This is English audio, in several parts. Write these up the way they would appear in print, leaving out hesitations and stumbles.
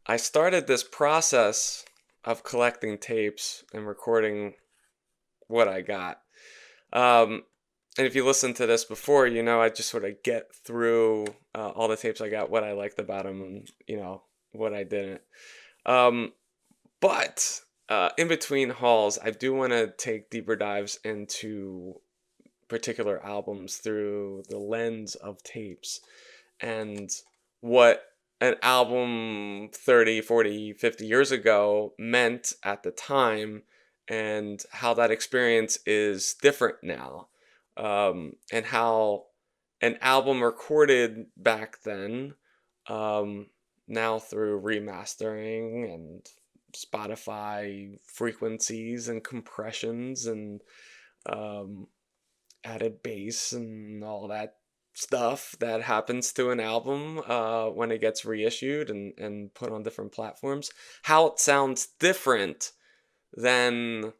I started this process of collecting tapes and recording what I got. Um, and if you listened to this before, I just sort of get through all the tapes I got, what I liked about them, and what I didn't. Um, but in between hauls, I do want to take deeper dives into particular albums through the lens of tapes and what an album 30, 40, 50 years ago meant at the time and how that experience is different now. And how an album recorded back then, um, now through remastering and Spotify frequencies and compressions and um, added bass and all that stuff that happens to an album when it gets reissued and put on different platforms, how it sounds different than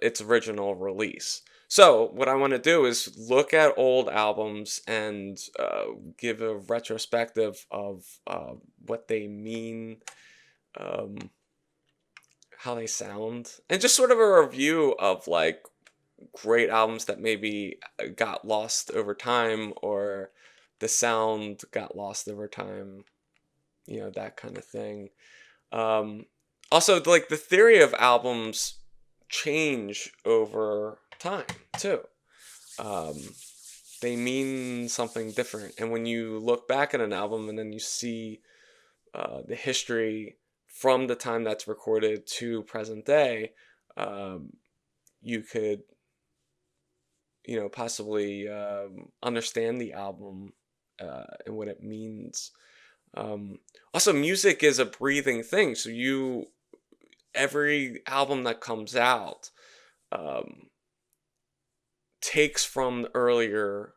its original release. So, what I want to do is look at old albums and give a retrospective of what they mean, um, how they sound, and just sort of a review of like great albums that maybe got lost over time or the sound got lost over time, that kind of thing. Um, Also, like the theory of albums change over time too. Um, they mean something different. And when you look back at an album and then you see the history from the time that's recorded to present day, um, you could possibly understand the album and what it means. Also, music is a breathing thing, so every album that comes out um, takes from earlier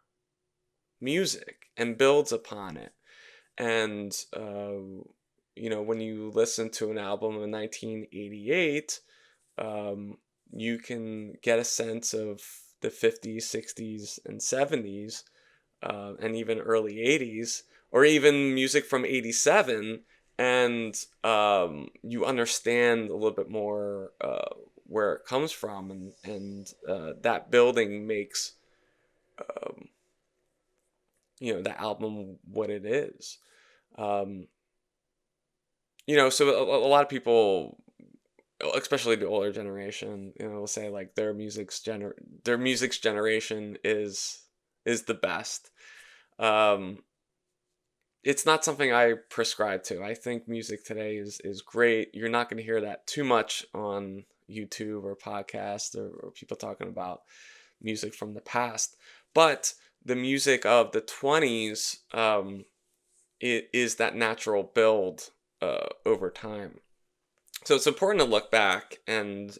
music and builds upon it. And when you listen to an album in 1988, um, you can get a sense of the 50s, 60s, and 70s, and even early 80s, or even music from 87, and you understand a little bit more where it comes from, and that building makes um, the album what it is. Um, so a lot of people, especially the older generation, will say like their music's generation is the best. Um, it's not something I prescribe to. I think music today is great. You're not going to hear that too much on YouTube or podcast or people talking about music from the past. But the music of the 20s, it is that natural build over time. So it's important to look back and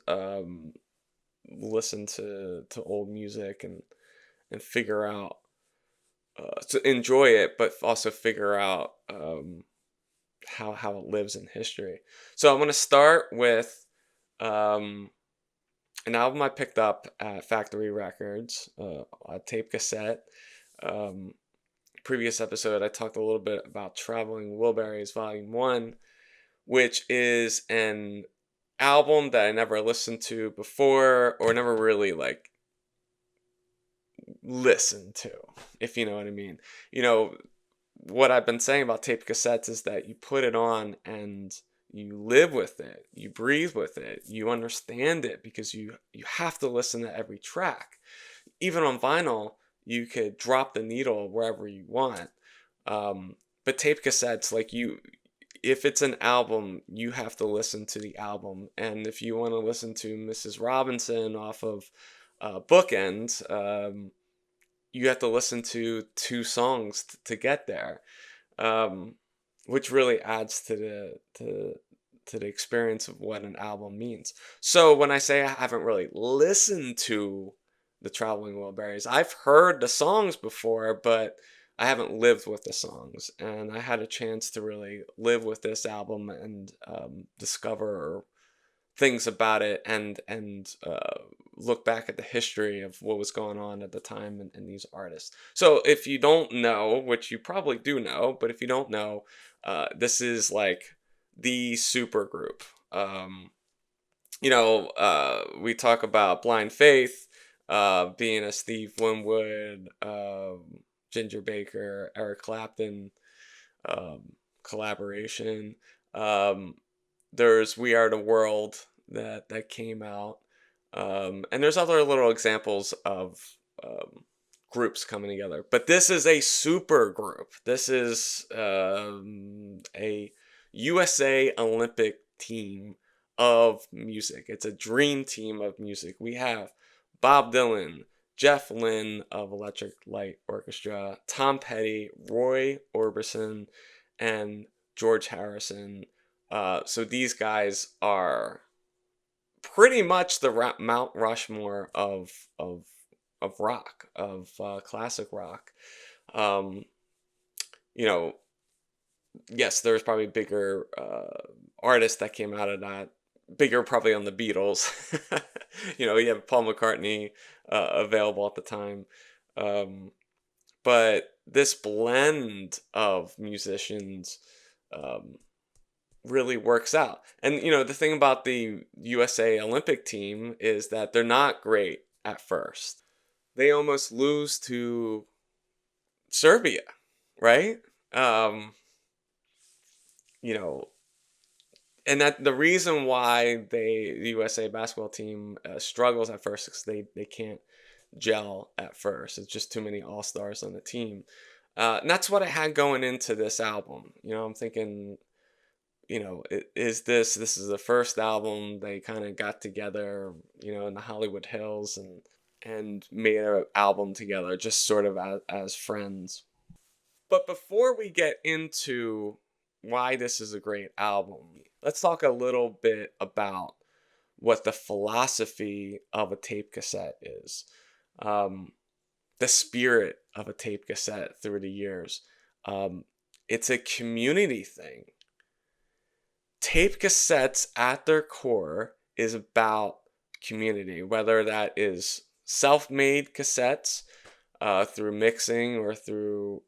listen to old music and figure out to enjoy it, but also figure out how it lives in history. So I'm gonna start with um, an album I picked up at Factory Records, a tape cassette. Um, Previous episode, I talked a little bit about Traveling Wilbury's Volume One, which is an album that I never listened to before or never really like listened to, if you know what I mean. You know, what I've been saying about tape cassettes is that you put it on and you live with it, you breathe with it, you understand it because you have to listen to every track. Even on vinyl, you could drop the needle wherever you want. But tape cassettes, like if it's an album, you have to listen to the album. And if you want to listen to Mrs. Robinson off of Bookend, you have to listen to two songs to get there, um, which really adds to the experience of what an album means. So when I say I haven't really listened to the Traveling Wilburys, I've heard the songs before, but I haven't lived with the songs. And I had a chance to really live with this album and discover things about it and look back at the history of what was going on at the time and these artists. So if you don't know, which you probably do know, but if you don't know, This is like the super group. We talk about Blind Faith being a Steve Winwood, Ginger Baker, Eric Clapton collaboration. Um, there's We Are the World that came out, and there's other little examples of groups coming together. But this is a super group. This is a USA Olympic team of music. It's a dream team of music. We have Bob Dylan, Jeff Lynne of Electric Light Orchestra, Tom Petty, Roy Orbison, and George Harrison. So these guys are pretty much the Mount Rushmore of rock, of classic rock. Um, you know, yes, there's probably bigger artists that came out of that. Bigger probably on the Beatles. You have Paul McCartney available at the time. But this blend of musicians really works out. And, the thing about the USA Olympic team is that they're not great at first. They almost lose to Serbia, right? You know, and that the reason why the USA basketball team struggles at first is they can't gel at first. It's just too many all-stars on the team. And that's what I had going into this album. I'm thinking, this is the first album they kind of got together, in the Hollywood Hills and made an album together, just sort of as friends. But before we get into why this is a great album, let's talk a little bit about what the philosophy of a tape cassette is. The spirit of a tape cassette through the years. It's a community thing. Tape cassettes at their core is about community, whether that is self-made cassettes through mixing or through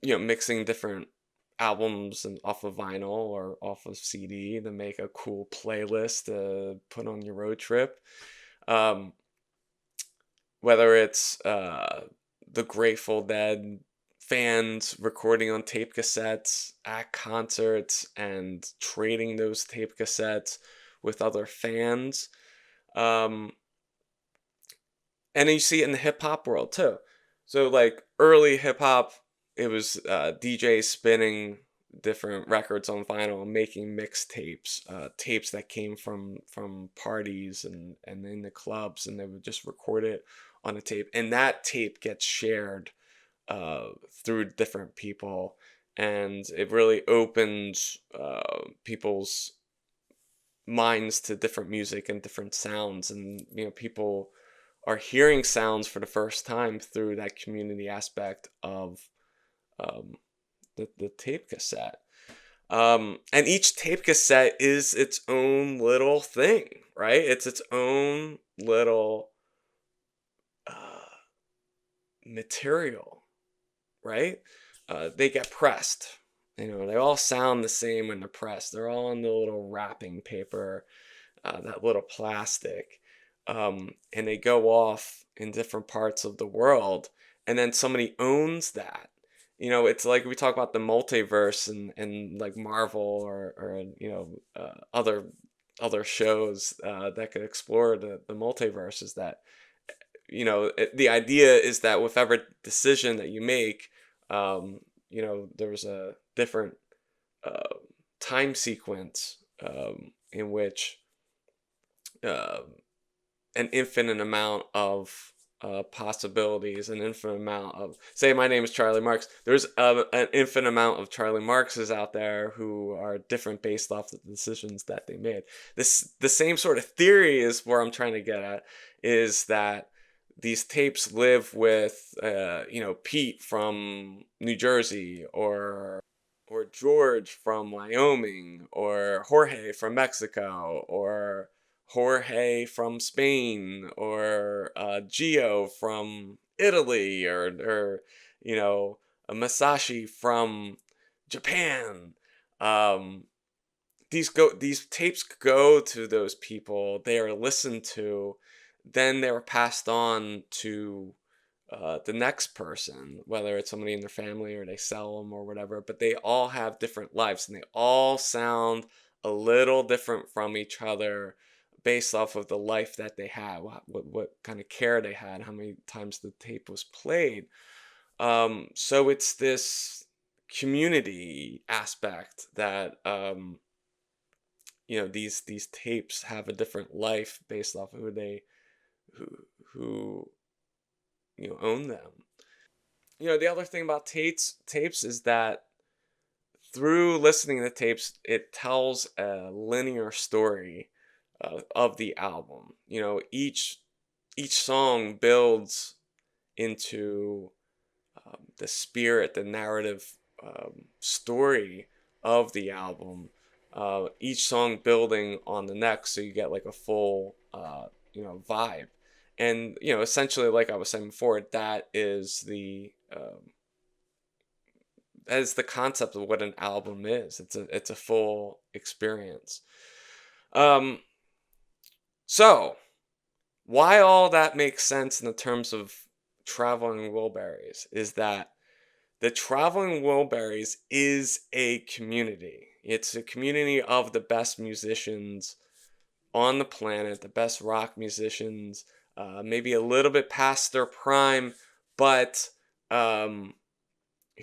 mixing different albums and off of vinyl or off of CD to make a cool playlist to put on your road trip. Whether it's the Grateful Dead fans recording on tape cassettes at concerts and trading those tape cassettes with other fans. And you see it in the hip hop world too. So like early hip hop, it was DJs spinning different records on vinyl and making mixtapes, tapes that came from parties and in the clubs, and they would just record it on a tape, and that tape gets shared through different people, and it really opens people's minds to different music and different sounds, and people are hearing sounds for the first time through that community aspect of the tape cassette. And each tape cassette is its own little thing, right? It's its own little material, right? They get pressed. They all sound the same when they're pressed. They're all on the little wrapping paper, that little plastic. And they go off in different parts of the world, and then somebody owns that. It's like we talk about the multiverse and like Marvel or other shows that could explore the multiverse. Is that the idea is that with every decision that you make, there's a different time sequence in which an infinite amount of possibilities, an infinite amount of, say my name is Charlie Marks, there's an infinite amount of Charlie Markses out there who are different based off the decisions that they made. The same sort of theory is where I'm trying to get at, is that these tapes live with Pete from New Jersey, or George from Wyoming, or Jorge from Mexico, or Jorge from Spain, or Gio from Italy, or Masashi from Japan. Um, these tapes go to those people. They are listened to, then they were passed on to the next person, whether it's somebody in their family or they sell them or whatever. But they all have different lives, and they all sound a little different from each other based off of the life that they had, what kind of care they had, how many times the tape was played. So it's this community aspect that these tapes have a different life based off of who who own them. The other thing about tapes is that through listening to tapes, it tells a linear story of the album. Each song builds into the spirit, the narrative story of the album. Each song building on the next, so you get like a full, vibe. And essentially, like I was saying before, that is the concept of what an album is. It's a full experience. Um, so why all that makes sense in the terms of Traveling Wilburys is that the Traveling Wilburys is a community. It's a community of the best musicians on the planet, the best rock musicians, maybe a little bit past their prime, but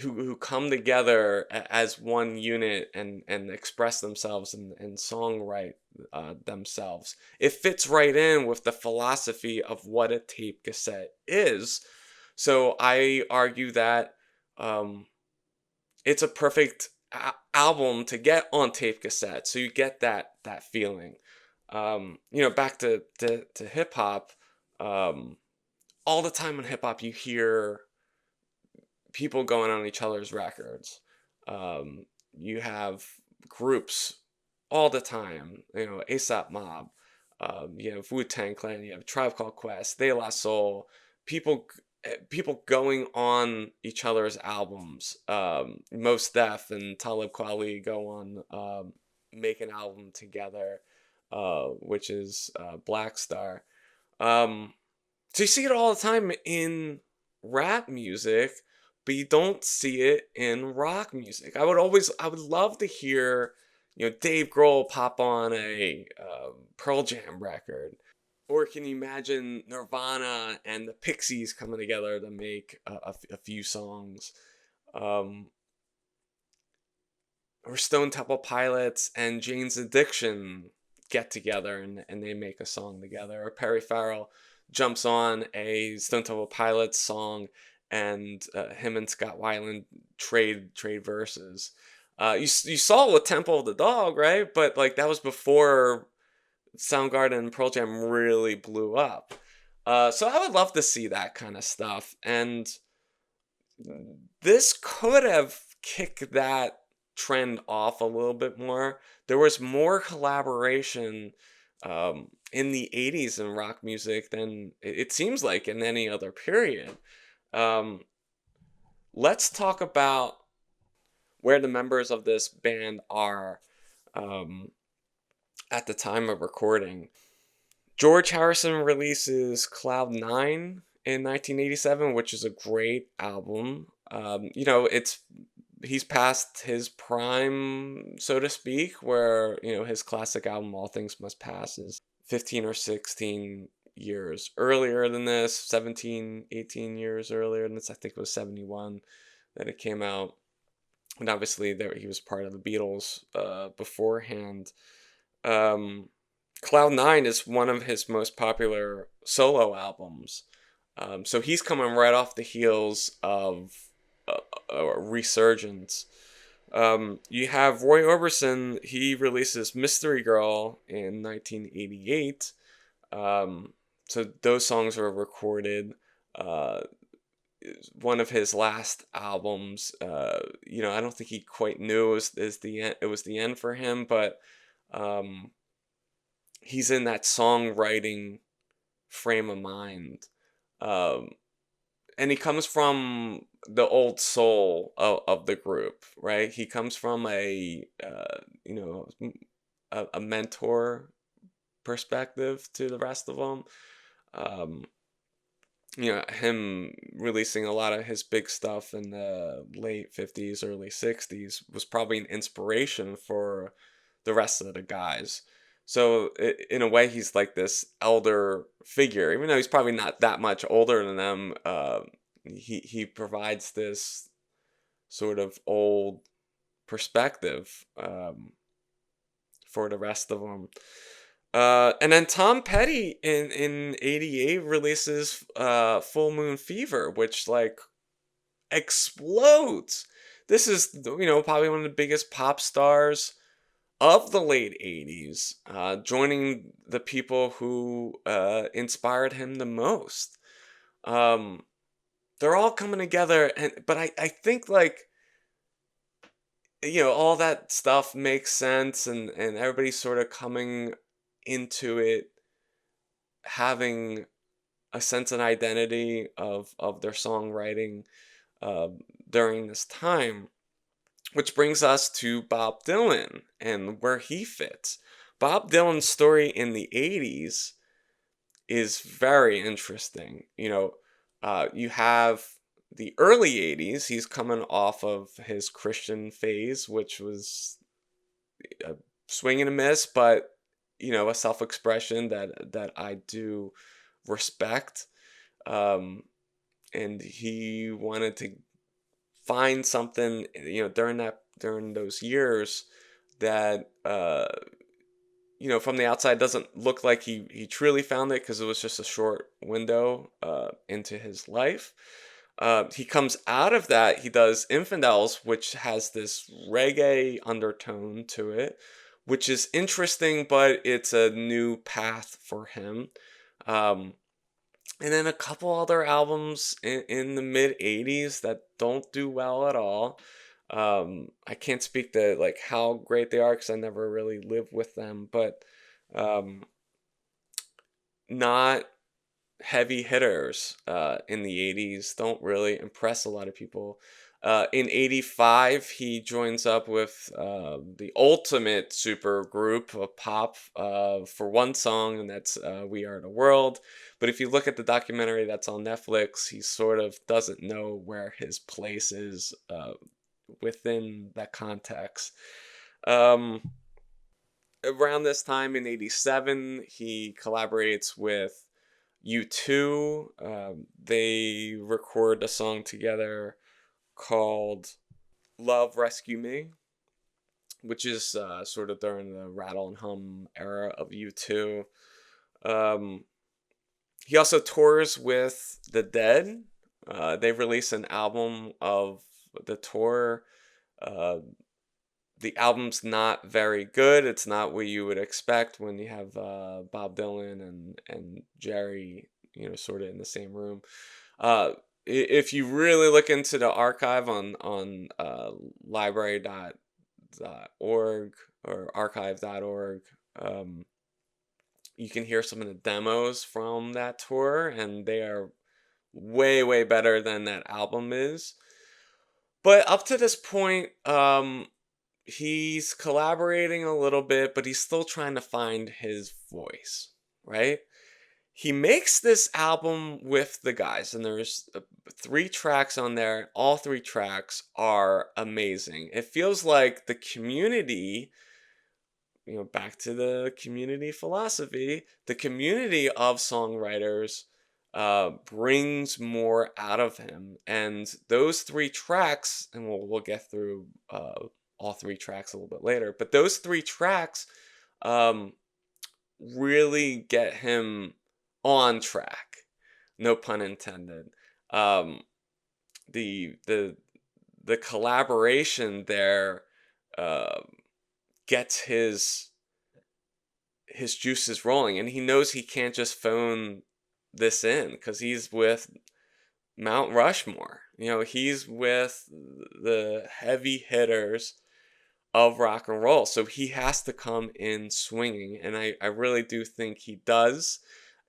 who come together as one unit and express themselves and songwrite themselves. It fits right in with the philosophy of what a tape cassette is. So I argue that it's a perfect album to get on tape cassette, so you get that feeling. Back to hip hop. All the time in hip hop, you hear people going on each other's records. You have groups all the time. ASAP Mob. You have Wu-Tang Clan. You have Tribe Called Quest. De La Soul. People going on each other's albums. Mos Def and Talib Kweli go on make an album together, which is Black Star. So you see it all the time in rap music, but you don't see it in rock music. I would love to hear, Dave Grohl pop on a Pearl Jam record. Or can you imagine Nirvana and the Pixies coming together to make a few songs? Um, or Stone Temple Pilots and Jane's Addiction get together and they make a song together. Or Perry Farrell jumps on a Stone Temple Pilots song and him and Scott Weiland trade verses. You saw with Temple of the Dog, right? But like that was before Soundgarden and Pearl Jam really blew up. So I would love to see that kind of stuff. And this could have kicked that trend off a little bit more. There was more collaboration in the 80s in rock music than it seems like in any other period. Um, let's talk about where the members of this band are um, at the time of recording. George Harrison releases Cloud 9 in 1987, which is a great album. He's past his prime, so to speak, where, his classic album, All Things Must Pass, is 15 or 16 years earlier than this, 17, 18 years earlier than this. I think it was 71 that it came out. And obviously, he was part of the Beatles beforehand. Cloud 9 is one of his most popular solo albums. So he's coming right off the heels of a resurgence. You have Roy Orbison. He releases Mystery Girl in 1988. So those songs were recorded. One of his last albums. I don't think he quite knew it was the end for him, but he's in that songwriting frame of mind. and he comes from the old soul of the group, right? He comes from you know, a mentor perspective to the rest of them. Um, you know, him releasing a lot of his big stuff in the late 50s, early 60s was probably an inspiration for the rest of the guys. So in a way, he's like this elder figure, even though he's probably not that much older than them. He provides this sort of old perspective for the rest of them. And then Tom Petty in '88 releases Full Moon Fever, which like explodes. This is, you know, probably one of the biggest pop stars of the late '80s, joining the people who inspired him the most. Um, they're all coming together, but I think like, you know, all that stuff makes sense, and everybody's sort of coming into it having a sense and identity of their songwriting uh, during this time, which brings us to Bob Dylan and where he fits. Bob Dylan's story in the '80s is very interesting. You know, you have the early '80s. He's coming off of his Christian phase, which was a swing and a miss, but you know, a self-expression that I do respect. Um, and he wanted to find something, you know, during those years that you know, from the outside doesn't look like he truly found it, because it was just a short window into his life. He comes out of that. He does Infidels, which has this reggae undertone to it, which is interesting, but it's a new path for him. Um, and then a couple other albums in the mid '80s that don't do well at all. I can't speak to like how great they are because I never really lived with them, but um, not heavy hitters in the '80s. Don't really impress a lot of people. In '85, he joins up with the ultimate super group of pop for one song, and that's We Are the World. But if you look at the documentary that's on Netflix, he sort of doesn't know where his place is within that context. Um, Around this time in '87, he collaborates with U2. They record a song together called Love Rescue Me, which is sort of during the Rattle and Hum era of U2. Um, he also tours with The Dead. They release an album of the tour. Uh, the album's not very good. It's not what you would expect when you have Bob Dylan and Jerry, you know, sort of in the same room. If you really look into the archive on library.org or archive.org, you can hear some of the demos from that tour, and they are way better than that album is. But up to this point, he's collaborating a little bit, but he's still trying to find his voice, right? He makes this album with the guys, and there's 3 tracks on there. All 3 tracks are amazing. It feels like the community, you know, back to the community philosophy, the community of songwriters brings more out of him. And those 3 tracks, and we'll get through all 3 tracks a little bit later, but those 3 tracks um, really get him on track. No pun intended. Um, the collaboration there uh, gets his juices rolling, and he knows he can't just phone this in because he's with Mount Rushmore. You know, he's with the heavy hitters of rock and roll. So he has to come in swinging, and I really do think he does.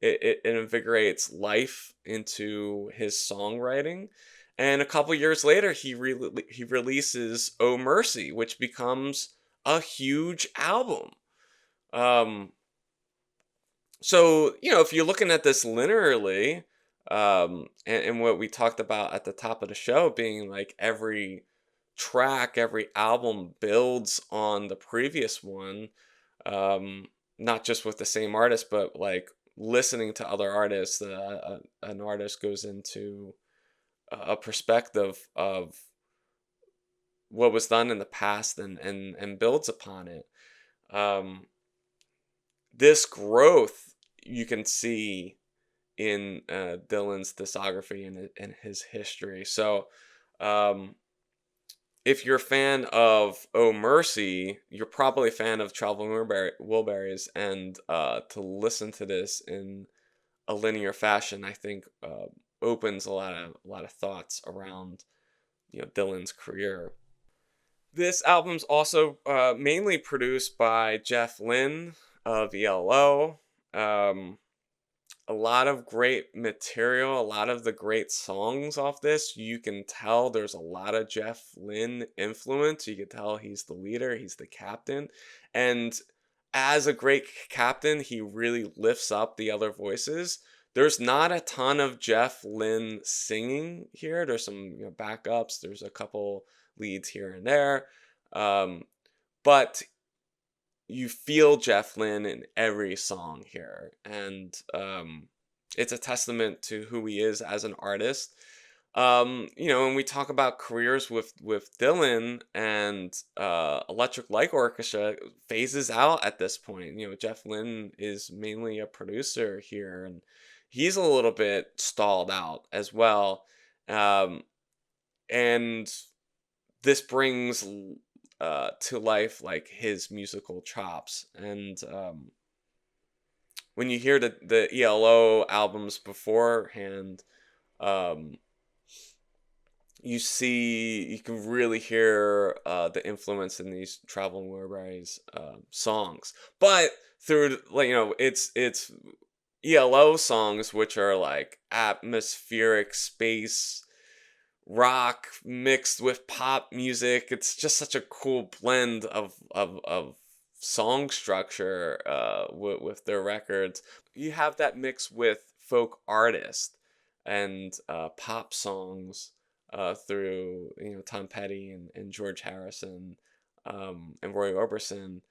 it invigorates life into his songwriting. And a couple years later, he releases "Oh Mercy," which becomes a huge album. Um, so, if you're looking at this linearly, and what we talked about at the top of the show being like every track, every album builds on the previous one, um, not just with the same artist, but like listening to other artists. An artist goes into a perspective of what was done in the past, and builds upon it. Um, this growth you can see in Dylan's discography and his history. So, um, if you're a fan of "Oh Mercy," you're probably a fan of "Traveling Wilburys," and to listen to this in a linear fashion, I think opens a lot of thoughts around Dylan's career. This album's also mainly produced by Jeff Lynne of ELO. Um, a lot of great material, a lot of the great songs off this. You can tell there's a lot of Jeff Lynne influence. You can tell he's the leader, he's the captain. And as a great captain, he really lifts up the other voices. There's not a ton of Jeff Lynne singing here. There's some backups, there's a couple leads here and there. But you feel Jeff Lynne in every song here, and it's a testament to who he is as an artist. When we talk about careers with Dylan, and Electric Light Orchestra phases out at this point. Jeff Lynne is mainly a producer here, and he's a little bit stalled out as well. And this brings to life like his musical chops. And when you hear the ELO albums beforehand, um, you can really hear the influence in these Traveling Wilburys songs. But through it's ELO songs, which are like atmospheric space rock mixed with pop music. It's just such a cool blend of song structure with their records. You have that mix with folk artists and pop songs through Tom Petty and George Harrison and Roy Orbison.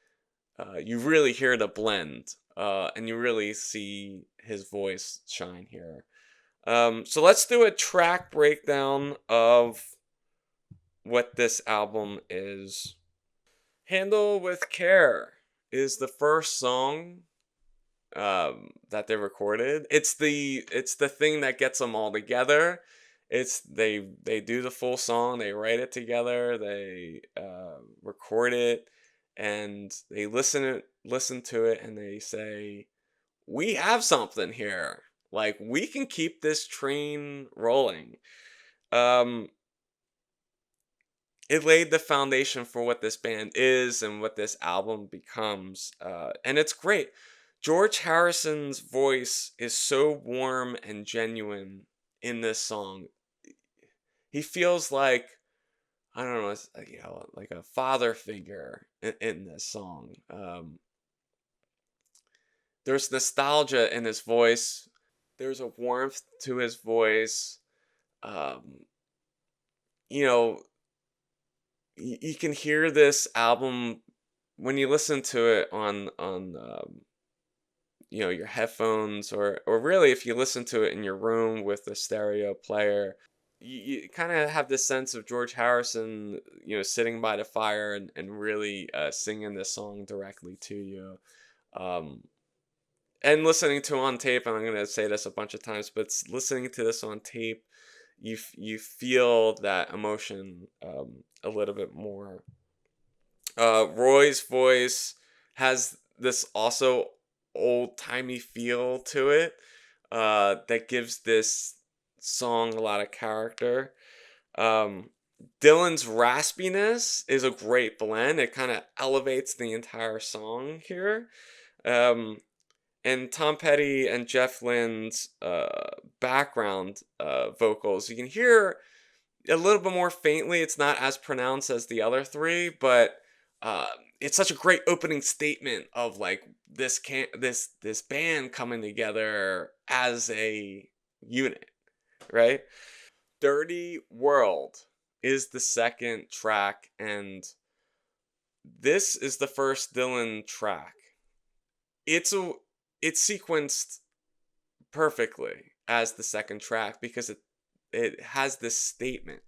You really hear the blend, and you really see his voice shine here. So let's do a track breakdown of what this album is. "Handle with Care" is the first song that they recorded. It's the thing that gets them all together. They do the full song, they write it together, they record it, and they listen to it, and they say, "We have something here. Like, we can keep this train rolling." Um, it laid the foundation for what this band is and what this album becomes. And it's great. George Harrison's voice is so warm and genuine in this song. He feels like, I don't know, like a father figure in this song. There's nostalgia in his voice. There's a warmth to his voice. Um, you know, you can hear this album when you listen to it on your headphones, or really if you listen to it in your room with a stereo player. You kind of have this sense of George Harrison, sitting by the fire and really singing this song directly to you. Um, and listening to it on tape, and I'm going to say this a bunch of times, but listening to this on tape, you feel that emotion a little bit more. Roy's voice has this also old-timey feel to it that gives this song a lot of character. Dylan's raspiness is a great blend. It kind of elevates the entire song here. and Tom Petty and Jeff Lynne's background vocals, you can hear a little bit more faintly. It's not as pronounced as the other three, but uh, it's such a great opening statement of like this band coming together as a unit, right? Dirty World is the second track, and this is the first Dylan track. It's a it's sequenced perfectly as the second track because it has this statement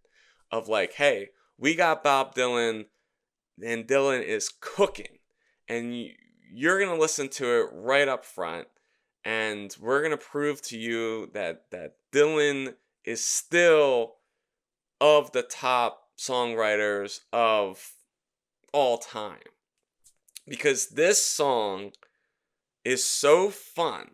of like, hey, we got Bob Dylan and Dylan is cooking, and you're gonna listen to it right up front, and we're gonna prove to you that Dylan is still of the top songwriters of all time, because this song is so fun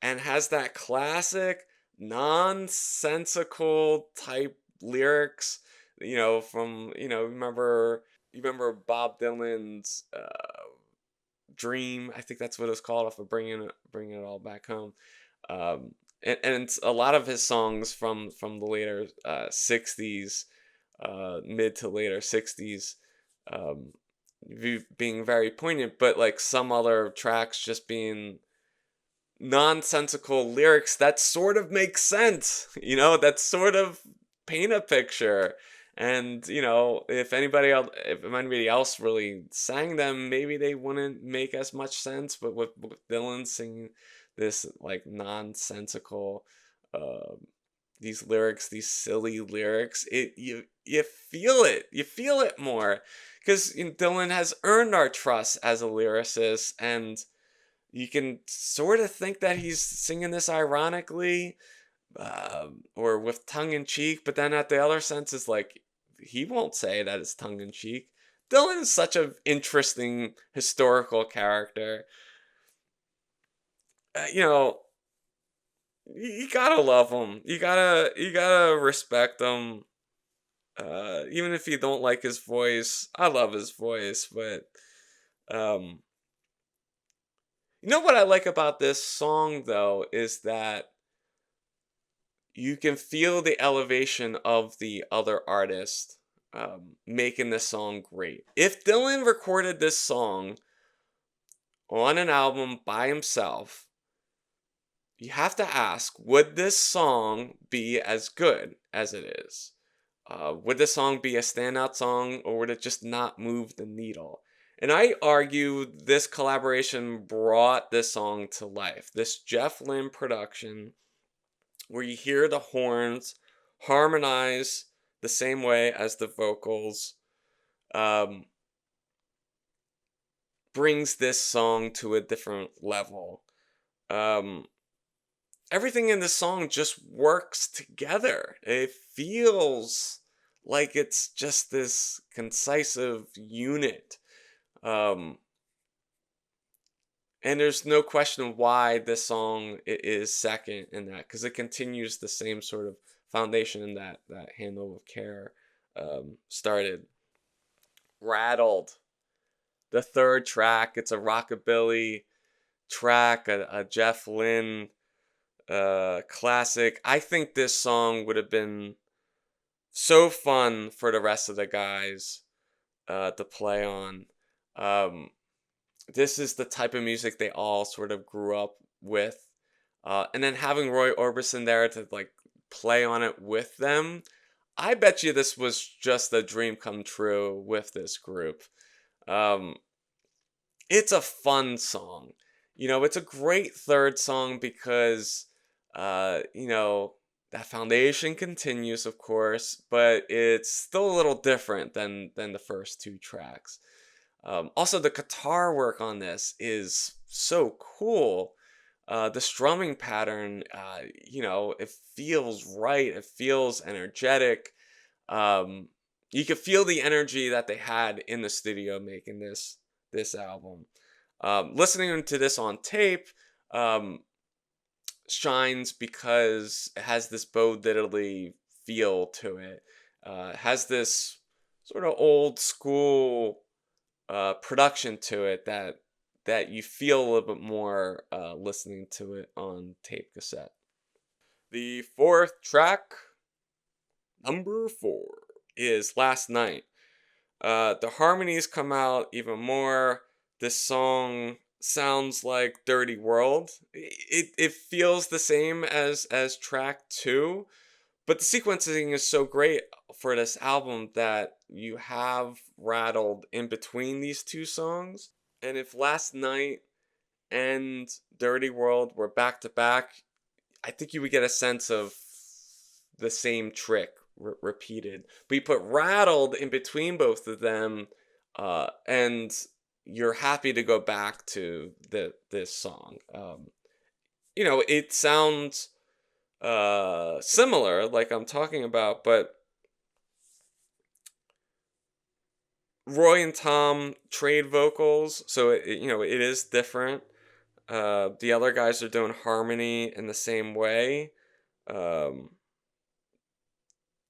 and has that classic nonsensical type lyrics, from, you remember Bob Dylan's Dream, I think that's what it's called, off of bringing it all back home. And it's a lot of his songs from the later 60s, mid to later 60s, um, being very poignant, but like some other tracks just being nonsensical lyrics that sort of make sense, that sort of paint a picture. And if anybody else really sang them, maybe they wouldn't make as much sense. But with Dylan singing this like nonsensical, uh, these lyrics, these silly lyrics, you feel it more, because Dylan has earned our trust as a lyricist, and you can sort of think that he's singing this ironically, or with tongue in cheek, but then at the other sense is like he won't say that it's tongue in cheek. Dylan is such an interesting historical character. You know, you gotta love him. You gotta respect him. Even if you don't like his voice, I love his voice. But um, you know what I like about this song though is that you can feel the elevation of the other artist, making this song great. If Dylan recorded this song on an album by himself, you have to ask, would this song be as good as it is? Would this song be a standout song, or would it just not move the needle? And I argue this collaboration brought this song to life. This Jeff Lynne production, where you hear the horns harmonize the same way as the vocals, um, brings this song to a different level. Um, Everything in this song just works together. It feels like it's just this concisive unit. Um, and there's no question why this song is second in that, because it continues the same sort of foundation that Handle with Care started. Rattled, the third track, it's a rockabilly track, a Jeff Lynne classic. I think this song would have been so fun for the rest of the guys to play on. Um, this is the type of music they all sort of grew up with. And then having Roy Orbison there to like play on it with them, I bet you this was just a dream come true with this group. Um, it's a fun song. It's a great third song because, that foundation continues, of course, but it's still a little different than the first two tracks. Also, the guitar work on this is so cool. The strumming pattern, it feels right. It feels energetic. You could feel the energy that they had in the studio making this album. Listening to this on tape shines because it has this Bo Diddley feel to it. It has this sort of old school production to it that that you feel a little bit more listening to it on tape cassette. The fourth track, number 4, is Last Night. The harmonies come out even more. This song sounds like Dirty World. It feels the same as track 2, but the sequencing is so great for this album that you have rattled in between these two songs. And if Last Night and Dirty World were back to back, I think you would get a sense of the same trick repeated. But you put rattled in between both of them, and you're happy to go back to this song. It sounds similar, like I'm talking about, but Roy and Tom trade vocals, so it is different. The other guys are doing harmony in the same way. Um,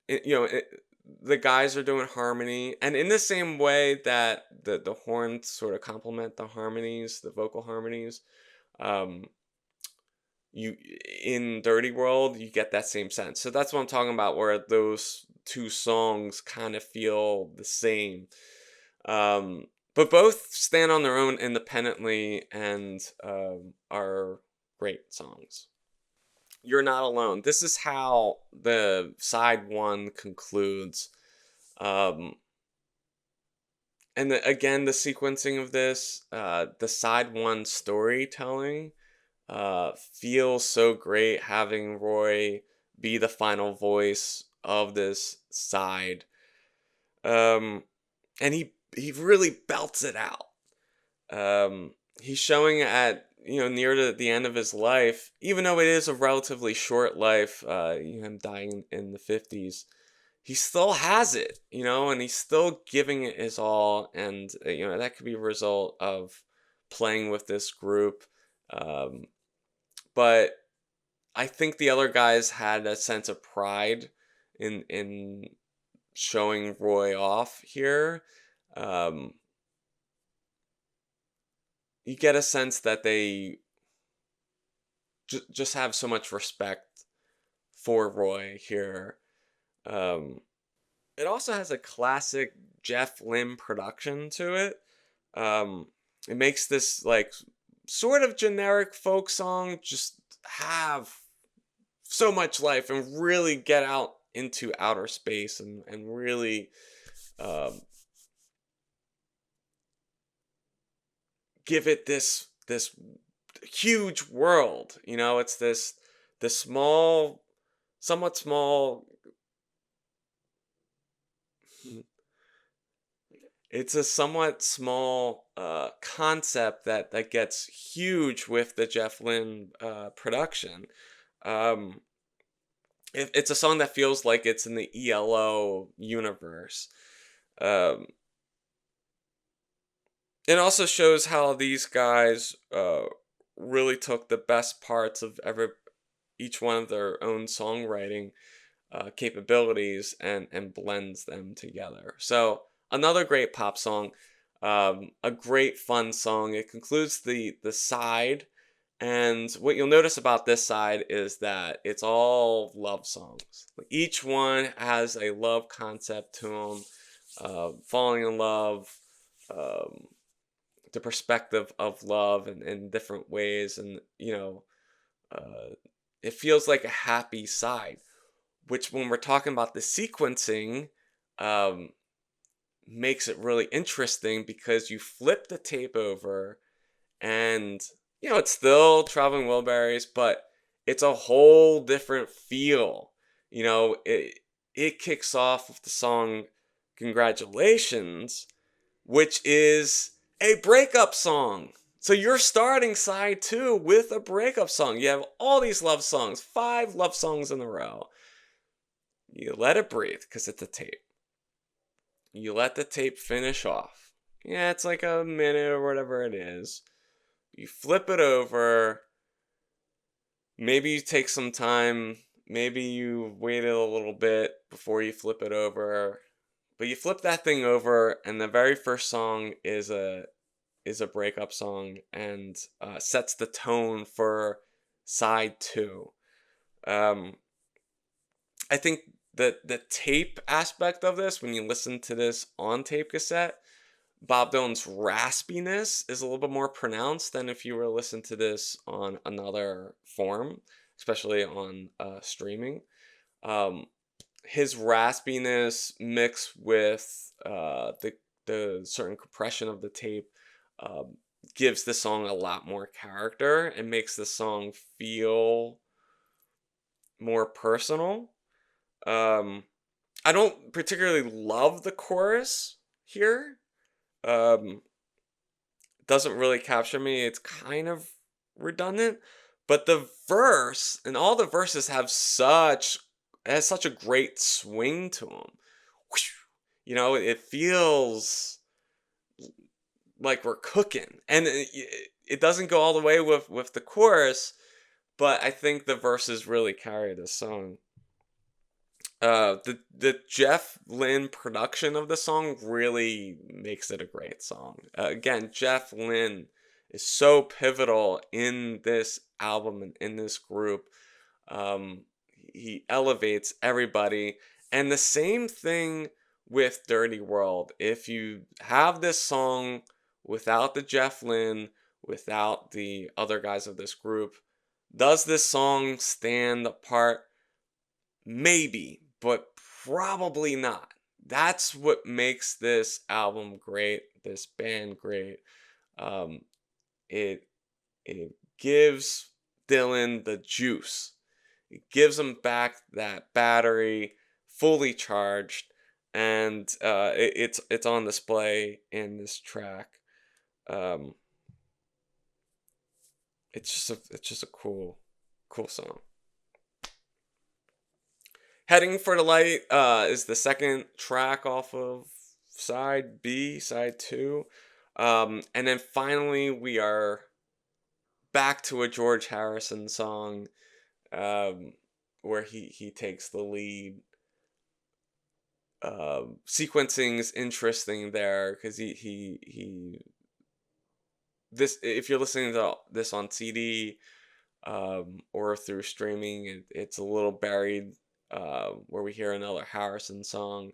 the guys are doing harmony, and in the same way that the horns sort of complement the harmonies, the vocal harmonies. Um, you in Dirty World, you get that same sense. So that's what I'm talking about, where those two songs kind of feel the same. But both stand on their own independently and are great songs. You're Not Alone. This is how the side 1 concludes. And again, the sequencing of this, the side 1 storytelling feels so great, having Roy be the final voice of this side. And he really belts it out. He's showing at near to the end of his life, even though it is a relatively short life, him dying in the 50s, he still has it, and he's still giving it his all, and that could be a result of playing with this group. But I think the other guys had a sense of pride in showing Roy off here. You get a sense that they just have so much respect for Roy here. It also has a classic Jeff Lynne production to it. It makes this like sort of generic folk song just have so much life and really get out into outer space and really give it this huge world. It's this small, somewhat small. It's a somewhat small concept that gets huge with the Jeff Lynne production. It's a song that feels like it's in the ELO universe. It also shows how these guys really took the best parts of each one of their own songwriting capabilities and blends them together. So another great pop song, a great fun song. It concludes the side, and what you'll notice about this side is that it's all love songs. Each one has a love concept to them, falling in love, the perspective of love in different ways, and it feels like a happy side, which when we're talking about the sequencing makes it really interesting, because you flip the tape over and it's still Traveling Wilburys, but it's a whole different feel. It kicks off with the song Congratulations, which is a breakup song. So you're starting side 2 with a breakup song. You have all these love songs, 5 love songs in a row. You let it breathe because it's a tape. You let the tape finish off. Yeah, it's like a minute or whatever it is. You flip it over. Maybe you take some time. Maybe you waited a little bit before you flip it over. But you flip that thing over, and the very first song is a is a breakup song and sets the tone for side two. Um, I think that the tape aspect of this, when you listen to this on tape cassette, Bob Dylan's raspiness is a little bit more pronounced than if you were to listen to this on another form, especially on streaming. Um, his raspiness mixed with the certain compression of the tape um, gives the song a lot more character and makes the song feel more personal. Um, I don't particularly love the chorus here. Um, doesn't really capture me. It's kind of redundant, but the verse and all the verses have such it has such a great swing to them. You know, it feels like we're cooking, and it doesn't go all the way with the chorus, but I think the verses really carry this song. The Jeff Lynne production of the song really makes it a great song. Again, Jeff Lynne is so pivotal in this album and in this group. Um, he elevates everybody, and the same thing with Dirty World. If you have this song without the Jeff Lynne, without the other guys of this group, does this song stand apart? Maybe, but probably not. That's what makes this album great, this band great. Um, it it gives Dylan the juice. It gives him back that battery, fully charged, and it's on display in this track. Um, it's just a cool song. Heading for the Light is the second track off of side B, side two. And then finally, we are back to a George Harrison song where he takes the lead. Sequencing is interesting there because he this if you're listening to this on CD or through streaming, it's a little buried where we hear another Harrison song.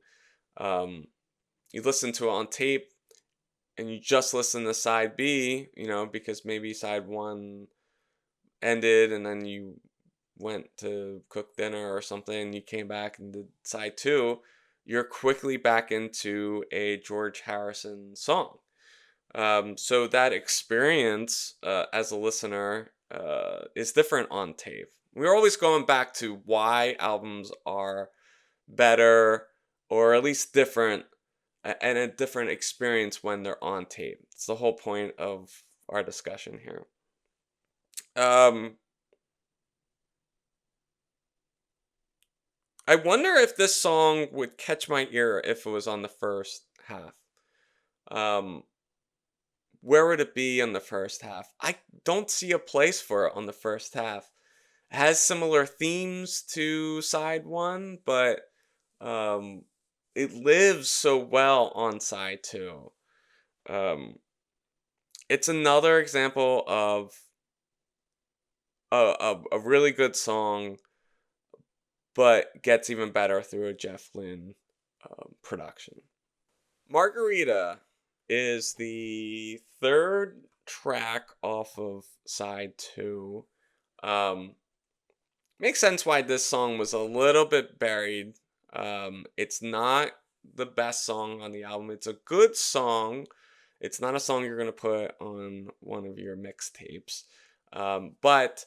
You listen to it on tape and you just listen to side B, you know, because maybe side one ended and then you went to cook dinner or something and you came back and did side two, you're quickly back into a George Harrison song. So that experience as a listener is different on tape. We're always going back to why albums are better or at least different and a different experience when they're on tape. It's the whole point of our discussion here. I wonder if this song would catch my ear if it was on the first half. Um, where would it be in the first half? I don't see a place for it on the first half. It has similar themes to side one, but um, it lives so well on side two. Um, it's another example of a really good song, but gets even better through a Jeff Lynne production. Margarita is the third track off of side two. Um, Makes sense why this song was a little bit buried. It's not the best song on the album. It's a good song. It's not a song you're going to put on one of your mixtapes. But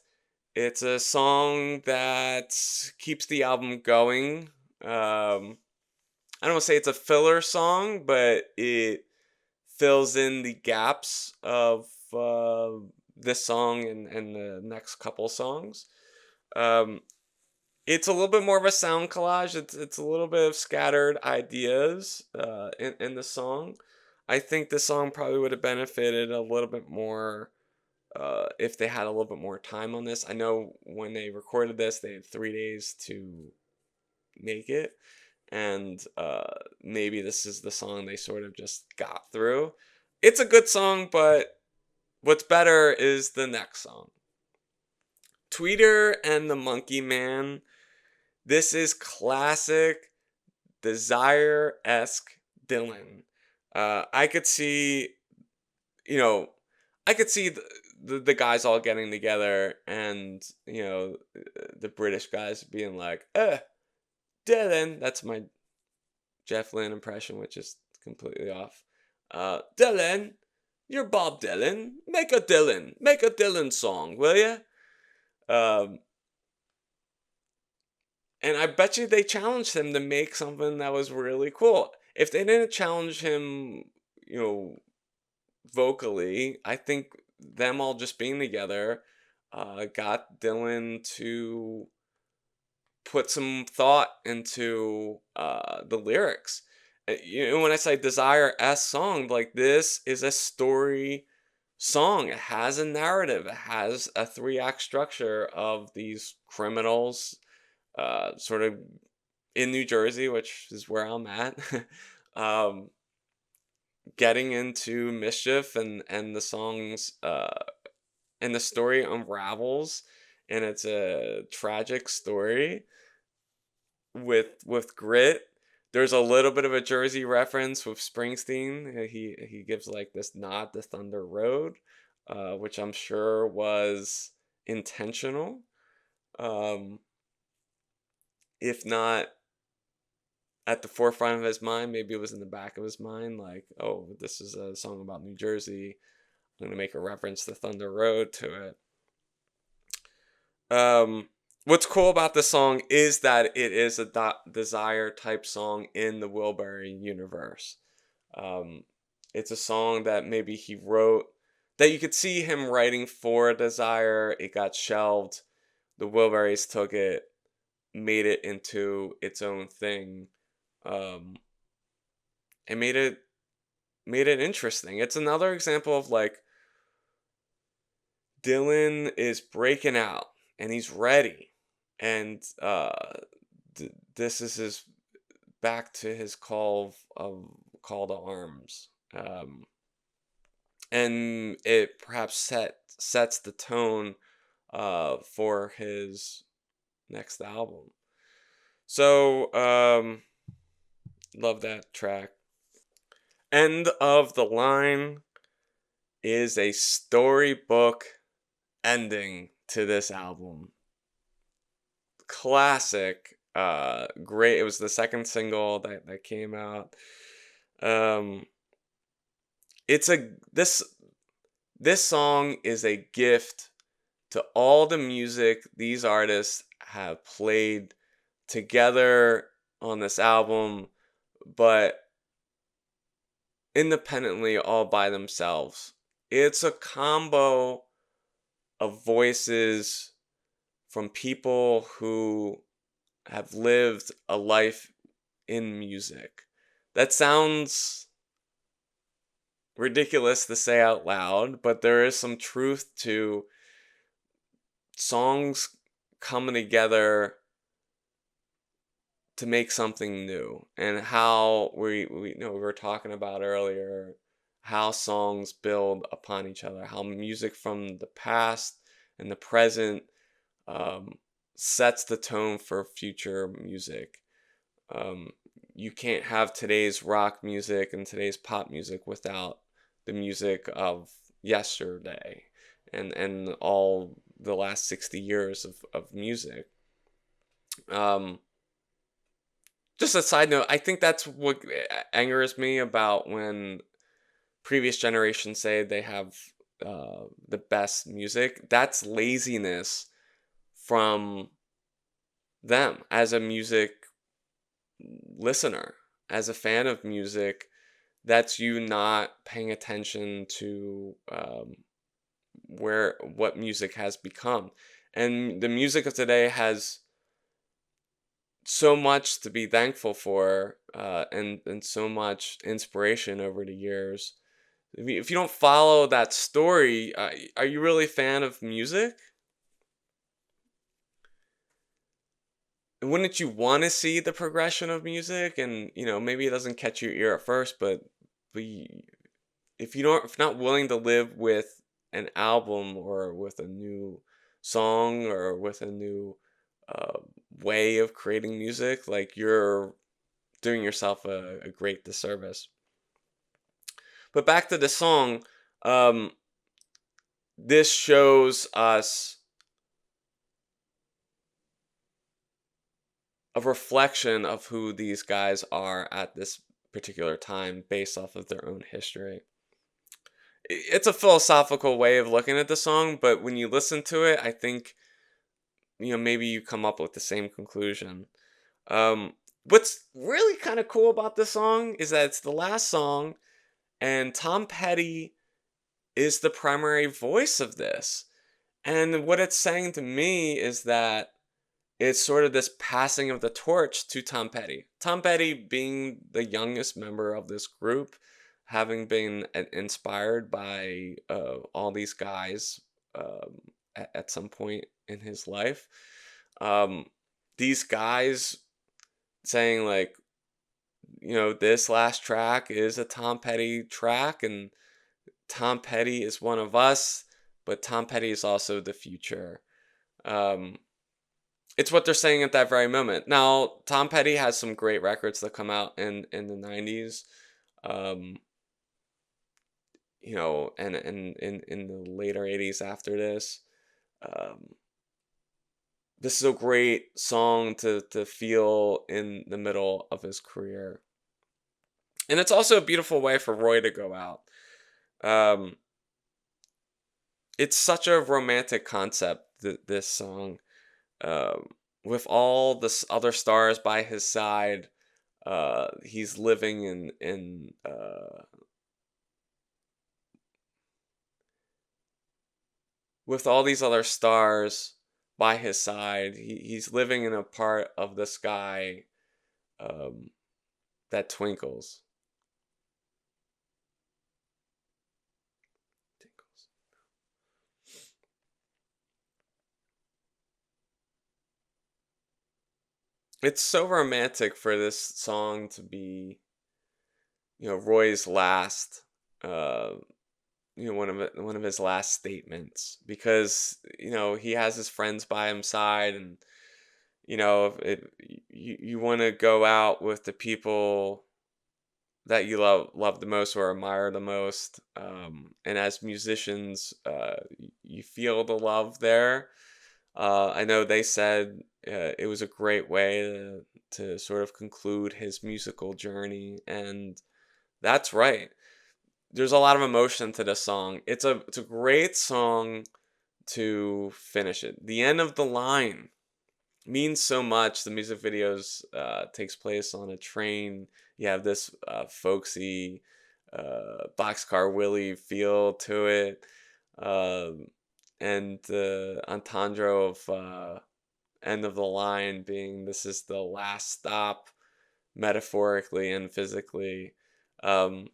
it's a song that keeps the album going. I don't want to say it's a filler song, but it fills in the gaps of this song and the next couple songs. Um, it's a little bit more of a sound collage. It's a little bit of scattered ideas in the song. I think the song probably would have benefited a little bit more if they had a little bit more time on this. I know when they recorded this, they had 3 days to make it, and maybe this is the song they sort of just got through. It's a good song, but what's better is the next song. Tweeter and the Monkey Man. This is classic Desire-esque Dylan. I could see, you know, I could see the guys all getting together and, the British guys being like, Dylan. That's my Jeff Lynne impression, which is completely off. Dylan, you're Bob Dylan. Make a Dylan song, will you? Um, and I bet you they challenged him to make something that was really cool. If they didn't challenge him, you know, vocally, I think them all just being together got Dylan to put some thought into the lyrics. When I say Desire S song, like, this is a story song. It has a narrative. It has a 3-act structure of these criminals, sort of in New Jersey, which is where I'm at, um, getting into mischief, and the songs and the story unravels, and it's a tragic story with grit. There's a little bit of a Jersey reference with Springsteen. He gives like this nod to Thunder Road, which I'm sure was intentional. Um, if not at the forefront of his mind, maybe it was in the back of his mind, like, oh, this is a song about New Jersey. I'm gonna make a reference to Thunder Road to it. What's cool about this song is that it is a Desire type song in the Wilbury universe. Um, it's a song that maybe he wrote, that you could see him writing for Desire. It got shelved. The Wilburys took it, made it into its own thing, um, and made it interesting. It's another example of, like, Dylan is breaking out and he's ready, and this is his back to his call to arms, and it perhaps sets the tone for his next album. So love that track. End of the Line is a storybook ending to this album. Classic. Great. It was the second single that came out. It's a this song is a gift to all the music these artists have played together on this album, but independently, all by themselves. It's a combo of voices from people who have lived a life in music. That sounds ridiculous to say out loud, but there is some truth to songs coming together to make something new, and how we were talking about earlier, how songs build upon each other, how music from the past and the present sets the tone for future music. You can't have today's rock music and today's pop music without the music of yesterday and all the last 60 years of music. Just a side note, I think that's what angers me about when previous generations say they have the best music. That's laziness from them as a music listener, as a fan of music. That's you not paying attention to what music has become. And the music of today has so much to be thankful for, and so much inspiration over the years. If you don't follow that story, are you really a fan of music? Wouldn't you want to see the progression of music? And maybe it doesn't catch your ear at first, but if you're not willing to live with an album or with a new song or with a new uh, way of creating music, like you're doing yourself a great disservice. But back to the song, um, this shows us a reflection of who these guys are at this particular time based off of their own history. It's a philosophical way of looking at the song, but when you listen to it, I think, maybe you come up with the same conclusion. What's really kind of cool about this song is that it's the last song, and Tom Petty is the primary voice of this. And what it's saying to me is that it's sort of this passing of the torch to Tom Petty. Tom Petty being the youngest member of this group, having been inspired by all these guys at some point in his life. Um, these guys saying, like, this last track is a Tom Petty track, and Tom Petty is one of us, but Tom Petty is also the future. Um, it's what they're saying at that very moment. Now, Tom Petty has some great records that come out in the 90s. Um, and in the later 80s after this. Um, this is a great song to feel in the middle of his career. And it's also a beautiful way for Roy to go out. Um, it's such a romantic concept, this song. Um, with all the other stars by his side, he's living in with all these other stars by his side. He's living in a part of the sky um, that twinkles. It's so romantic for this song to be, Roy's last, uh, one of his last statements, because he has his friends by his side, and you want to go out with the people that you love the most or admire the most, and as musicians, you feel the love there. I know they said it was a great way to sort of conclude his musical journey, and that's right. There's a lot of emotion to this song. It's a great song to finish it. The end of the line means so much. The music videos takes place on a train. You have this folksy Boxcar Willie feel to it, um, and the entendre of end of the line being this is the last stop, metaphorically and physically. Um,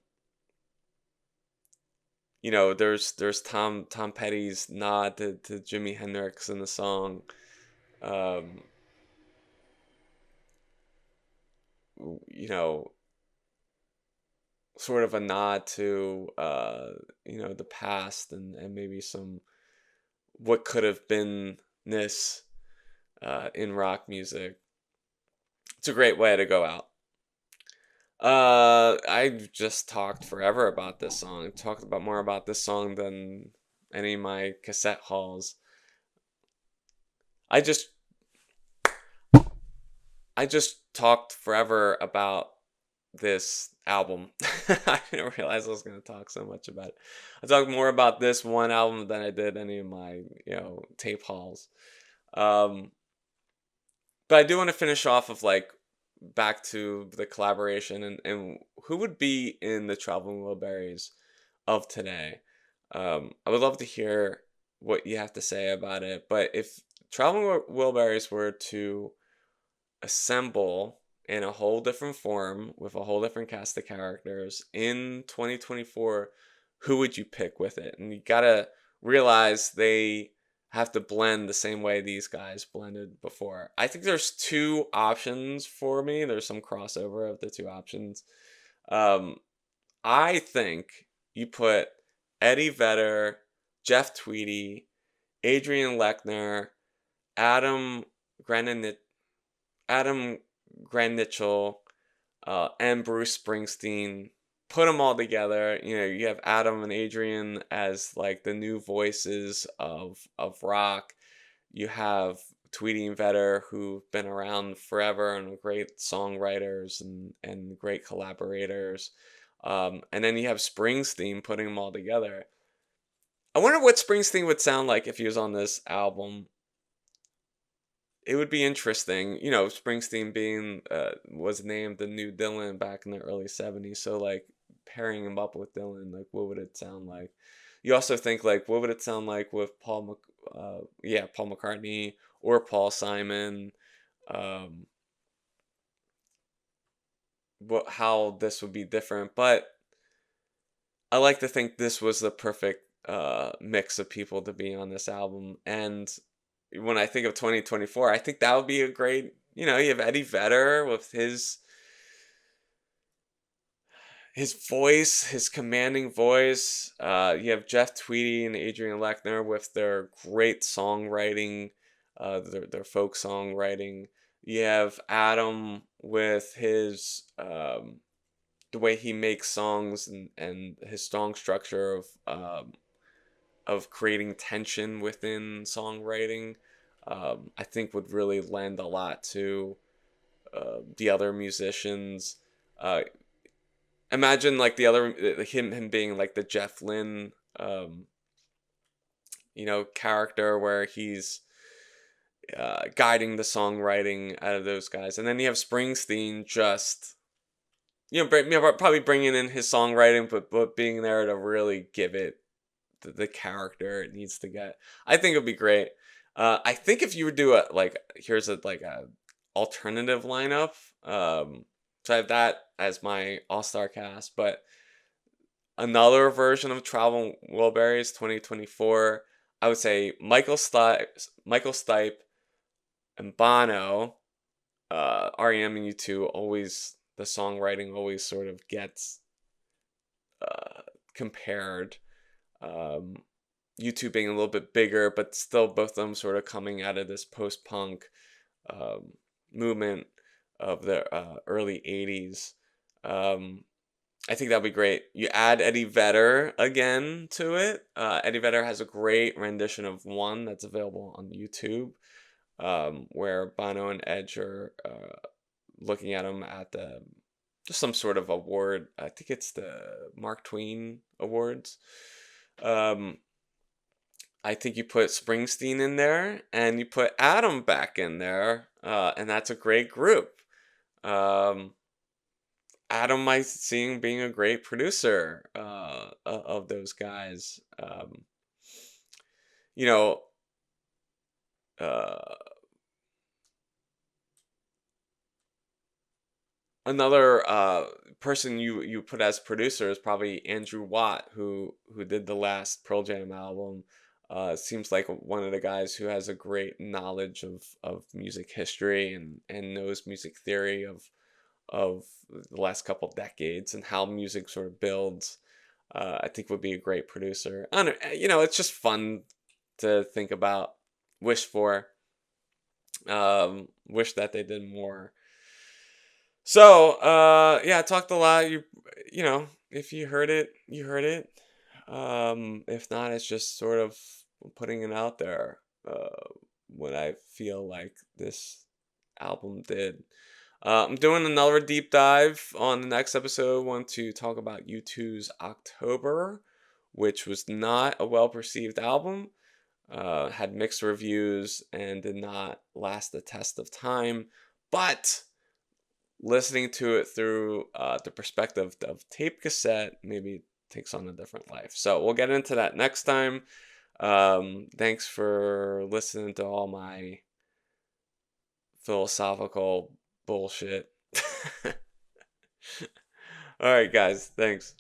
there's Tom Petty's nod to Jimi Hendrix in the song. Um, you know, Sort of a nod to the past, and maybe some what could have been this in rock music. It's a great way to go out. I've just talked forever about this song. I've talked about more about this song than any of my cassette hauls. I just I just talked forever about this album. I didn't realize I was going to talk so much about it. I talked more about this one album than I did any of my, tape hauls. Um, but I do want to finish off of like back to the collaboration, and who would be in the Traveling Wilburys of today. I would love to hear what you have to say about it. But if Traveling Wilburys were to assemble in a whole different form with a whole different cast of characters in 2024, who would you pick with it? And you gotta realize they have to blend the same way these guys blended before. I think there's two options for me. There's some crossover of the two options. Um, I think you put Eddie Vedder, Jeff Tweedy, Adrian Lechner, Adam Granit, Adam Granichel, and Bruce Springsteen. Put them all together. You know, you have Adam and Adrian as like the new voices of rock. You have Tweety and Vedder, who've been around forever and are great songwriters and great collaborators. And then you have Springsteen putting them all together. I wonder what Springsteen would sound like if he was on this album. It would be interesting, you know, Springsteen being was named the new Dylan back in the early '70s. So like pairing him up with Dylan, like what would it sound like? You also think like what would it sound like with Paul McCartney or Paul Simon? Um, what how this would be different, but I like to think this was the perfect mix of people to be on this album. And when I think of 2024, I think that would be a great, you know, you have Eddie Vedder with his voice, his commanding voice. You have Jeff Tweedy and Adrian Lechner with their great songwriting, their folk songwriting. You have Adam with his the way he makes songs and his song structure of creating tension within songwriting. I think would really lend a lot to the other musicians. Uh, Imagine like the other him being like the Jeff Lynne, you know, character where he's guiding the songwriting out of those guys, and then you have Springsteen just probably bringing in his songwriting, but being there to really give it the character it needs to get. I think it'd be great. I think if you would do a like here's a like a alternative lineup. So I have that as my all-star cast, but another version of Traveling Wilbury's 2024, I would say Michael Stipe, and Bono. REM and U2 always the songwriting always sort of gets compared. U2 being a little bit bigger, but still both of them sort of coming out of this post-punk movement of the early 80s. I think that'd be great. You add Eddie Vedder again to it. Eddie Vedder has a great rendition of One that's available on YouTube, where Bono and Edge are looking at him at the just some sort of award. I think it's the Mark Twain Awards. I think you put Springsteen in there and you put Adam back in there, and that's a great group. Adam I seeing being a great producer of those guys. You know, uh, another person you put as producer is probably Andrew Watt, who did the last Pearl Jam album. Seems like one of the guys who has a great knowledge of music history and knows music theory of the last couple decades and how music sort of builds. I think would be a great producer. I don't, you know, it's just fun to think about, wish for, wish that they did more. So, yeah, I talked a lot. You know, if you heard it, you heard it. If not, it's just sort of putting it out there. What I feel like this album did. I'm doing another deep dive on the next episode. I want to talk about U2's October, which was not a well-perceived album. Had mixed reviews and did not last the test of time. But listening to it through the perspective of tape cassette maybe takes on a different life. So we'll get into that next time. Thanks for listening to all my philosophical bullshit. All right, guys. Thanks.